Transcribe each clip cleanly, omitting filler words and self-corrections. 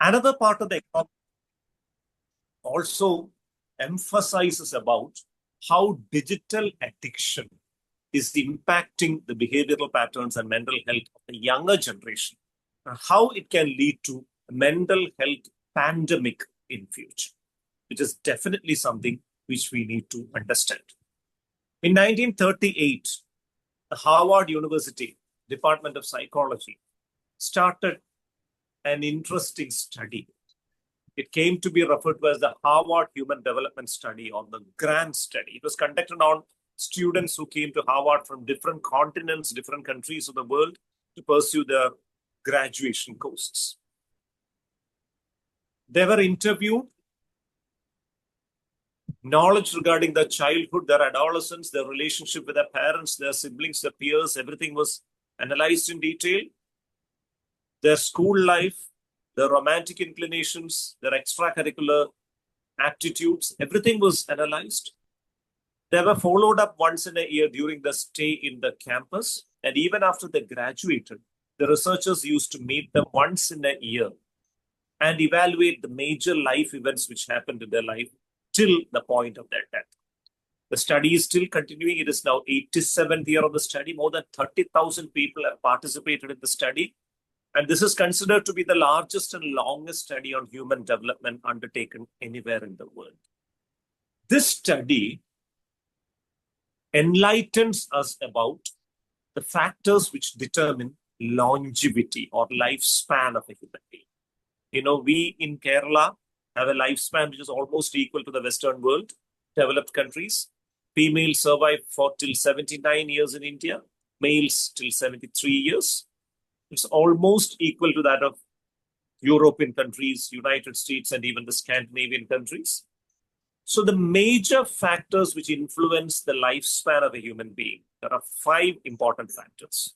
Another part of the economy also emphasizes about how digital addiction is impacting the behavioral patterns and mental health of the younger generation, and how it can lead to a mental health pandemic in future, which is definitely something which we need to understand. In 1938, the Harvard University Department of Psychology started an interesting study. It came to be referred to as the Harvard Human Development Study, or the GRAND study. It was conducted on students who came to Harvard from different continents, different countries of the world to pursue their graduation courses. They were interviewed. Knowledge regarding their childhood, their adolescence, their relationship with their parents, their siblings, their peers, everything was analyzed in detail. Their school life, their romantic inclinations, their extracurricular aptitudes, everything was analyzed. They were followed up once in a year during the stay in the campus. And even after they graduated, the researchers used to meet them once in a year and evaluate the major life events which happened in their life till the point of their death. The study is still continuing. It is now 87th year of the study. More than 30,000 people have participated in the study. And this is considered to be the largest and longest study on human development undertaken anywhere in the world. This study enlightens us about the factors which determine longevity or lifespan of a human being. You know, we in Kerala have a lifespan which is almost equal to the Western world, developed countries. Females survive for till 79 years in India, males till 73 years. It's almost equal to that of European countries, United States, and even the Scandinavian countries. So the major factors which influence the lifespan of a human being, there are 5 important factors.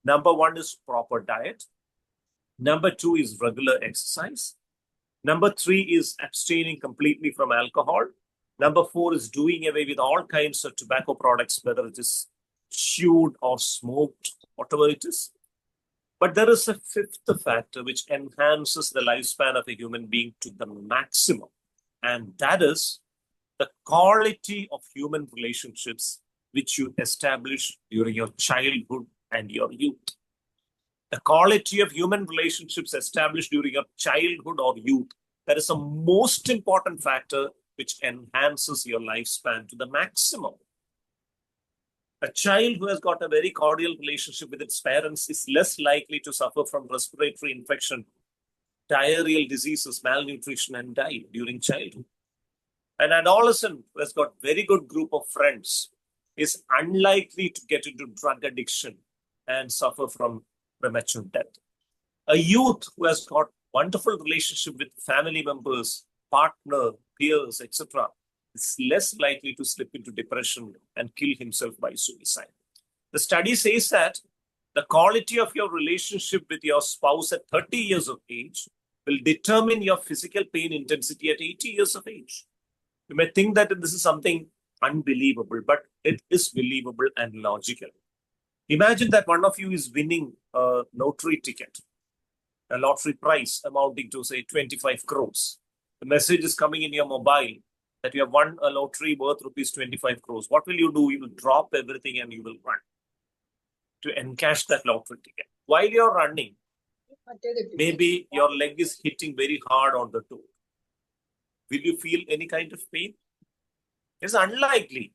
Number 1 is proper diet. Number 2 is regular exercise. Number 3 is abstaining completely from alcohol. Number 4 is doing away with all kinds of tobacco products, whether it is chewed or smoked, whatever it is. But there is a 5th factor which enhances the lifespan of a human being to the maximum. And that is the quality of human relationships which you establish during your childhood and your youth. The quality of human relationships established during your childhood or youth, that is the most important factor which enhances your lifespan to the maximum. A child who has got a very cordial relationship with its parents is less likely to suffer from respiratory infection, diarrheal diseases, malnutrition, and die during childhood. An adolescent who has got very good group of friends is unlikely to get into drug addiction and suffer from premature death. A youth who has got wonderful relationship with family members, partner, peers, etc., is less likely to slip into depression and kill himself by suicide. The study says that the quality of your relationship with your spouse at 30 years of age will determine your physical pain intensity at 80 years of age. You may think that this is something unbelievable, but it is believable and logical. Imagine that one of you is winning a lottery ticket, a lottery prize amounting to, say, 25 crores. The message is coming in your mobile that you have won a lottery worth rupees 25 crores. What will you do? You will drop everything and you will run to encash that lottery ticket. While you're running, maybe your leg is hitting very hard on the toe. Will you feel any kind of pain? It's unlikely.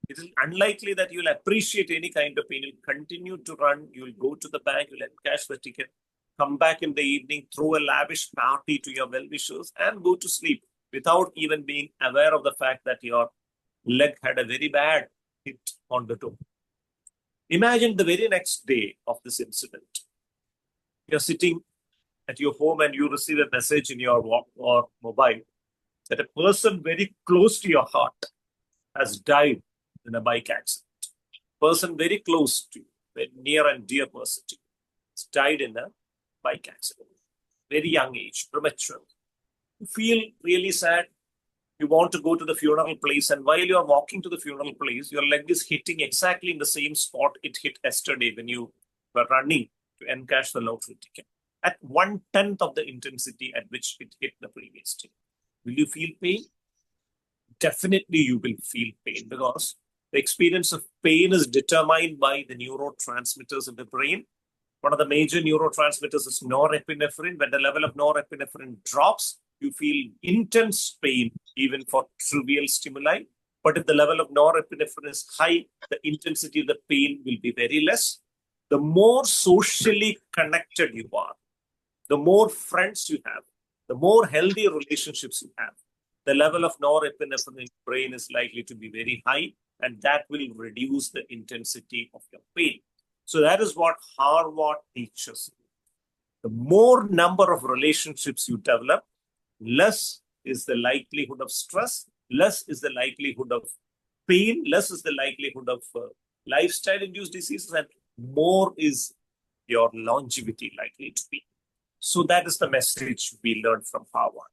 It is unlikely that you'll appreciate any kind of pain. You'll continue to run. You'll go to the bank. You'll encash the ticket. Come back in the evening, throw a lavish party to your well-wishers and go to sleep without even being aware of the fact that your leg had a very bad hit on the toe. Imagine the very next day of this incident. You're sitting at your home and you receive a message in your or mobile that a person very close to your heart has died in a bike accident. Person very close to you, very near and dear person to you, has died in a bike accident. Very young age, premature. You feel really sad. You want to go to the funeral place, and while you are walking to the funeral place, your leg is hitting exactly in the same spot it hit yesterday when you were running to encash the lottery ticket. at 1/10 of the intensity at which it hit the previous day. Will you feel pain? Definitely you will feel pain, because the experience of pain is determined by the neurotransmitters in the brain. One of the major neurotransmitters is norepinephrine. When the level of norepinephrine drops, you feel intense pain even for trivial stimuli. But if the level of norepinephrine is high, the intensity of the pain will be very less. The more socially connected you are, the more friends you have, the more healthy relationships you have, the level of norepinephrine in the brain is likely to be very high, and that will reduce the intensity of your pain. So that is what Harvard teaches. The more number of relationships you develop, less is the likelihood of stress, less is the likelihood of pain, less is the likelihood of lifestyle-induced diseases, and more is your longevity likely to be. So that is the message we learned from Harvard.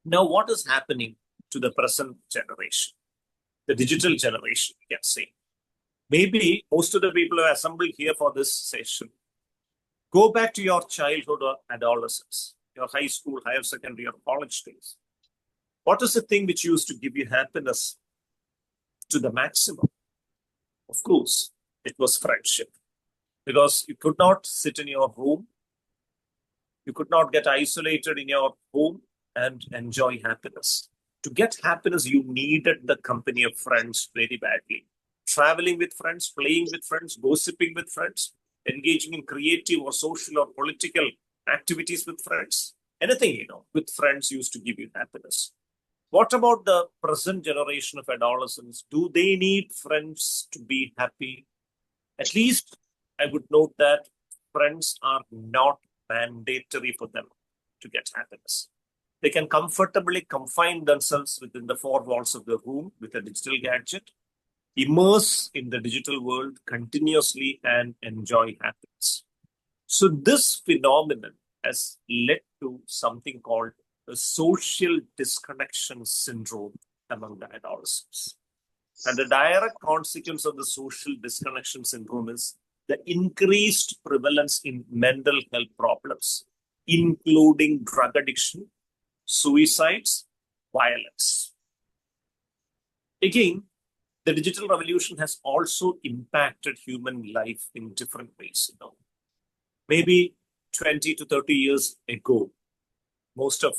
Now, what is happening to the present generation? The digital generation, you can say. Maybe most of the people who are assembled here for this session, go back to your childhood or adolescence, your high school, higher secondary, or college days. What is the thing which used to give you happiness to the maximum? Of course, it was friendship. Because you could not sit in your room, you could not get isolated in your home and enjoy happiness. To get happiness, you needed the company of friends very badly. Traveling with friends, playing with friends, gossiping with friends, engaging in creative or social or political activities with friends. Anything, with friends used to give you happiness. What about the present generation of adolescents? Do they need friends to be happy? At least I would note that friends are not mandatory for them to get happiness. They can comfortably confine themselves within the four walls of the room with a digital gadget, immerse in the digital world continuously, and enjoy happiness. So this phenomenon has led to something called the social disconnection syndrome among the adolescents. And the direct consequence of the social disconnection syndrome is the increased prevalence in mental health problems, including drug addiction, suicides, violence. Again, the digital revolution has also impacted human life in different ways. Maybe 20 to 30 years ago, most of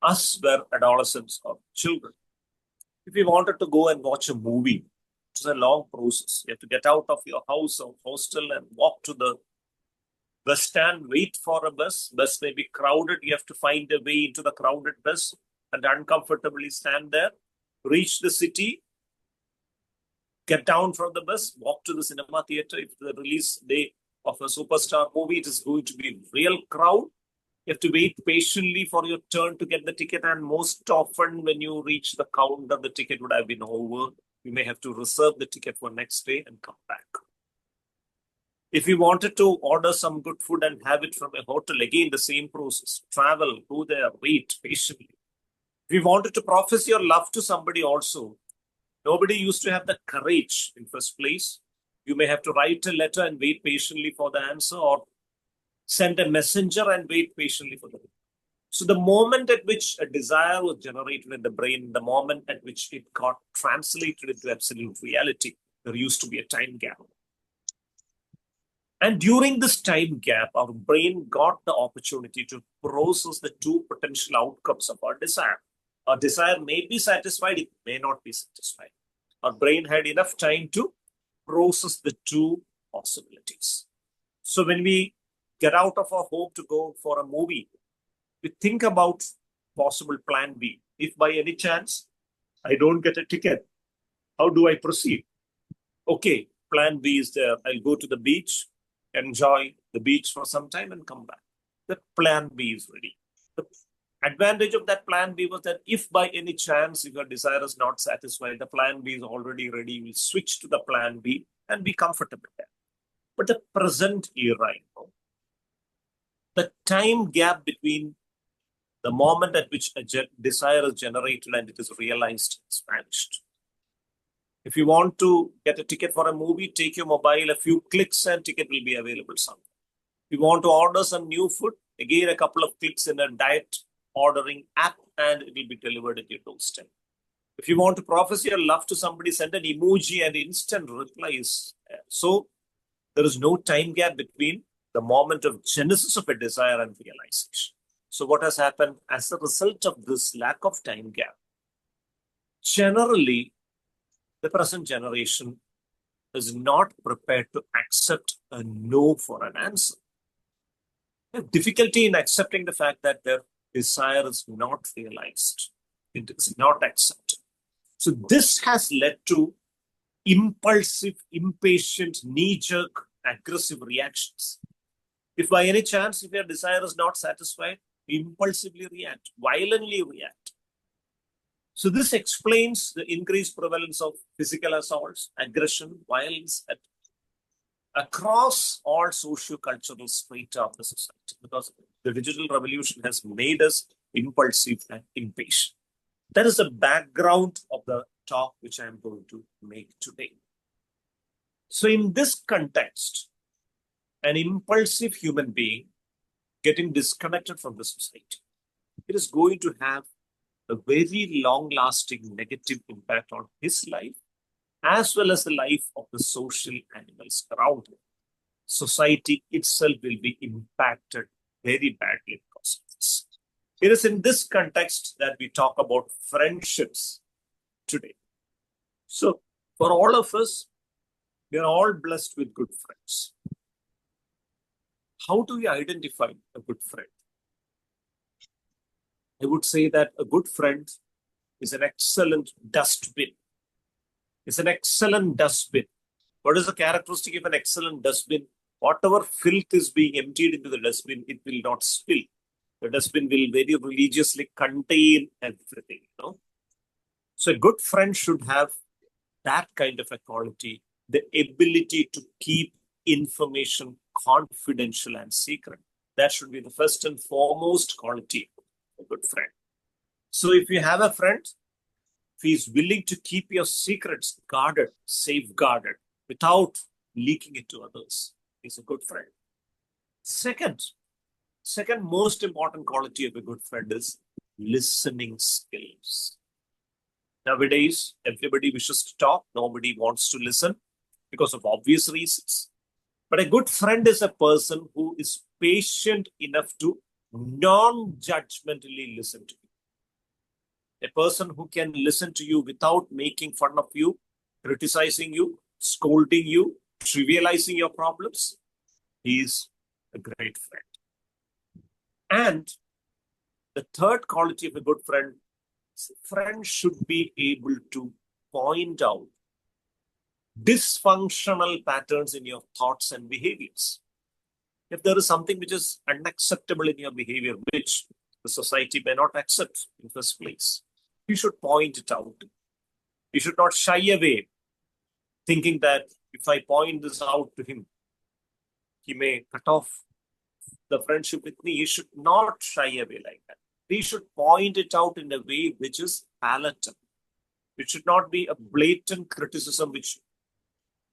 us were adolescents or children. If we wanted to go and watch a movie, it was a long process. You have to get out of your house or hostel and walk to the bus stand, wait for a bus. Bus may be crowded. You have to find a way into the crowded bus and uncomfortably stand there, reach the city, get down from the bus, walk to the cinema theater. If the release day of a superstar movie, it is going to be real crowd. You have to wait patiently for your turn to get the ticket. And most often when you reach the counter, the ticket would have been over. You may have to reserve the ticket for next day and come back. If you wanted to order some good food and have it from a hotel, again, the same process. Travel, go there, wait patiently. If you wanted to profess your love to somebody also, nobody used to have the courage in first place. You may have to write a letter and wait patiently for the answer, or send a messenger and wait patiently for the answer. So the moment at which a desire was generated in the brain, the moment at which it got translated into absolute reality, there used to be a time gap. And during this time gap, our brain got the opportunity to process the two potential outcomes of our desire. Our desire may be satisfied, it may not be satisfied. Our brain had enough time to process the two possibilities. So when we get out of our home to go for a movie, we think about possible plan B. If by any chance I don't get a ticket, how do I proceed? Okay, plan B is there. I'll go to the beach, enjoy the beach for some time and come back. The plan B is ready. The advantage of that plan B was that if by any chance your desire is not satisfied, the plan B is already ready. We'll switch to the plan B and be comfortable there. But the present era, the time gap between the moment at which a desire is generated and it is realized is vanished. If you want to get a ticket for a movie, take your mobile, a few clicks, and ticket will be available somewhere. You want to order some new food, again, a couple of clicks in a diet ordering app and it will be delivered at your doorstep. If you want to profess your love to somebody, send an emoji and instant replies. So there is no time gap between the moment of genesis of a desire and realization. So what has happened as a result of this lack of time gap? Generally, the present generation is not prepared to accept a no for an answer. They have difficulty in accepting the fact that their desire is not realized. It is not accepted. So this has led to impulsive, impatient, knee-jerk, aggressive reactions. If by any chance, if your desire is not satisfied, impulsively react, violently react. So this explains the increased prevalence of physical assaults, aggression, violence across all socio-cultural strata of the society, because the digital revolution has made us impulsive and impatient. That is the background of the talk which I am going to make today. So in this context, an impulsive human being getting disconnected from the society, it is going to have a very long-lasting negative impact on his life, as well as the life of the social animals around him. Society itself will be impacted very badly because of this. It is in this context that we talk about friendships today. So for all of us, we are all blessed with good friends. How do we identify a good friend? I would say that a good friend is an excellent dustbin. It's an excellent dustbin. What is the characteristic of an excellent dustbin? Whatever filth is being emptied into the dustbin, it will not spill. The dustbin will very religiously contain everything. So a good friend should have that kind of a quality, the ability to keep information confidential and secret. That should be the first and foremost quality of a good friend. So if you have a friend, if he is willing to keep your secrets guarded, safeguarded, without leaking it to others, he's a good friend. Second most important quality of a good friend is listening skills. Nowadays, everybody wishes to talk. Nobody wants to listen because of obvious reasons. But a good friend is a person who is patient enough to non-judgmentally listen to you. A person who can listen to you without making fun of you, criticizing you, scolding you, trivializing your problems, he is a great friend. And the third quality of a good friend is a friend should be able to point out dysfunctional patterns in your thoughts and behaviors. If there is something which is unacceptable in your behavior, which the society may not accept in the first place, you should point it out. You should not shy away, thinking that if I point this out to him, he may cut off the friendship with me. He should not shy away like that. He should point it out in a way which is palatable. It should not be a blatant criticism which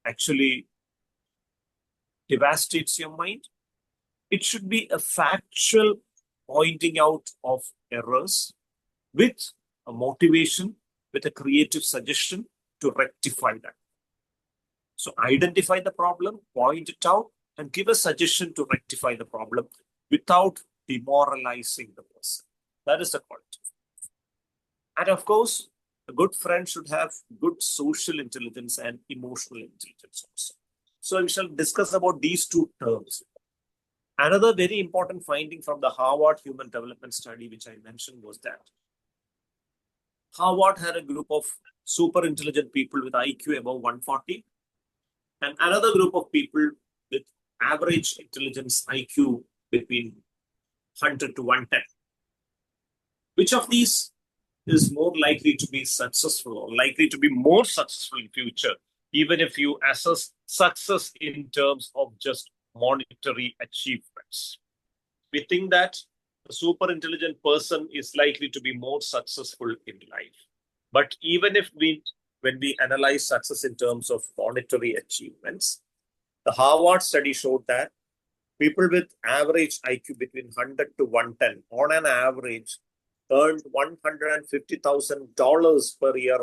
actually devastates your mind. It should be a factual pointing out of errors with a motivation, with a creative suggestion to rectify that. So identify the problem, point it out, and give a suggestion to rectify the problem without demoralizing the person. That is the quality. And of course, a good friend should have good social intelligence and emotional intelligence also. So we shall discuss about these two terms. Another very important finding from the Harvard Human Development Study, which I mentioned, was that Harvard had a group of super intelligent people with IQ above 140 and another group of people with average intelligence IQ between 100 to 110. Which of these is more likely to be successful or likely to be more successful in future, even if you assess success in terms of just monetary achievements? We think that a super intelligent person is likely to be more successful in life. But even if when we analyze success in terms of monetary achievements, the Harvard study showed that People with average IQ between 100 to 110 on an average earned $150,000 per year